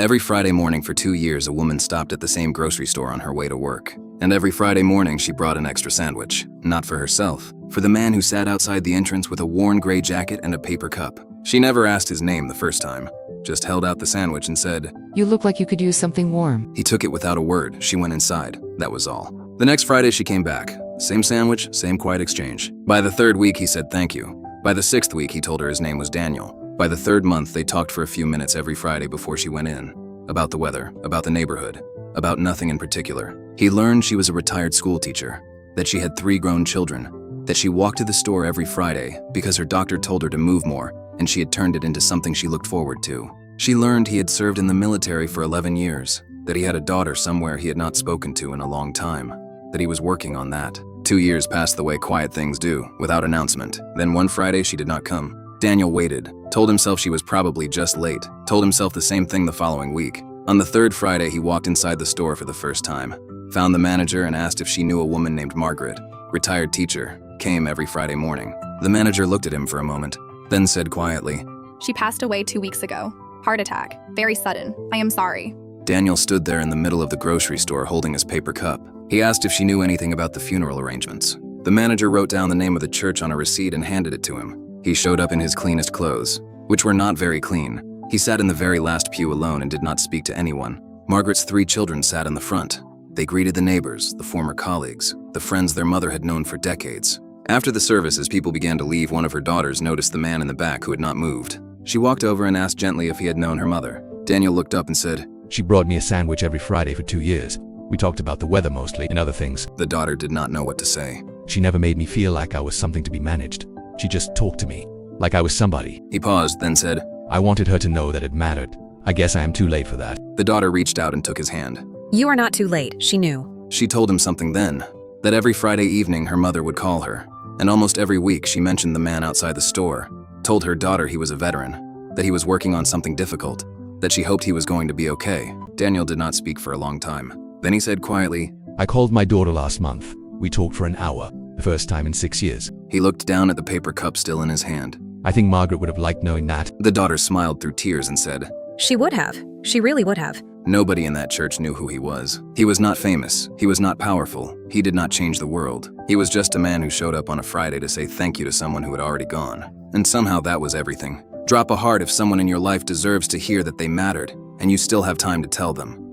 Every Friday morning for 2 years, a woman stopped at the same grocery store on her way to work. And every Friday morning, she brought an extra sandwich. Not for herself, for the man who sat outside the entrance with a worn gray jacket and a paper cup. She never asked his name the first time, just held out the sandwich and said, "You look like you could use something warm." He took it without a word. She went inside. That was all. The next Friday, she came back. Same sandwich, same quiet exchange. By the 3rd week, he said thank you. By the 6th week, he told her his name was Daniel. By the 3rd month, they talked for a few minutes every Friday before she went in. About the weather, about the neighborhood, about nothing in particular. He learned she was a retired school teacher, that she had 3 grown children, that she walked to the store every Friday because her doctor told her to move more, and she had turned it into something she looked forward to. She learned he had served in the military for 11 years, that he had a daughter somewhere he had not spoken to in a long time, that he was working on that. 2 years passed the way quiet things do, without announcement. Then one Friday, she did not come. Daniel waited, told himself she was probably just late, told himself the same thing the following week. On the 3rd Friday, he walked inside the store for the first time, found the manager and asked if she knew a woman named Margaret, retired teacher, came every Friday morning. The manager looked at him for a moment, then said quietly, "She passed away 2 weeks ago. Heart attack. Very sudden. I am sorry." Daniel stood there in the middle of the grocery store holding his paper cup. He asked if she knew anything about the funeral arrangements. The manager wrote down the name of the church on a receipt and handed it to him. He showed up in his cleanest clothes, which were not very clean. He sat in the very last pew alone and did not speak to anyone. Margaret's 3 children sat in the front. They greeted the neighbors, the former colleagues, the friends their mother had known for decades. After the service, as people began to leave, one of her daughters noticed the man in the back who had not moved. She walked over and asked gently if he had known her mother. Daniel looked up and said, "She brought me a sandwich every Friday for 2 years. We talked about the weather mostly and other things." The daughter did not know what to say. "She never made me feel like I was something to be managed. She just talked to me, like I was somebody." He paused, then said, "I wanted her to know that it mattered. I guess I am too late for that." The daughter reached out and took his hand. "You are not too late," she knew. She told him something then, that every Friday evening her mother would call her, and almost every week she mentioned the man outside the store, told her daughter he was a veteran, that he was working on something difficult, that she hoped he was going to be okay. Daniel did not speak for a long time. Then he said quietly, "I called my daughter last month. We talked for an hour, the first time in 6 years. He looked down at the paper cup still in his hand. I think Margaret would have liked knowing that." The daughter smiled through tears and said, She would have. She really would have. Nobody in that church knew who he was. He was not famous. He was not powerful. He did not change the world. He was just a man who showed up on a Friday to say thank you to someone who had already gone. And somehow that was everything. Drop a heart if someone in your life deserves to hear that they mattered, and you still have time to tell them.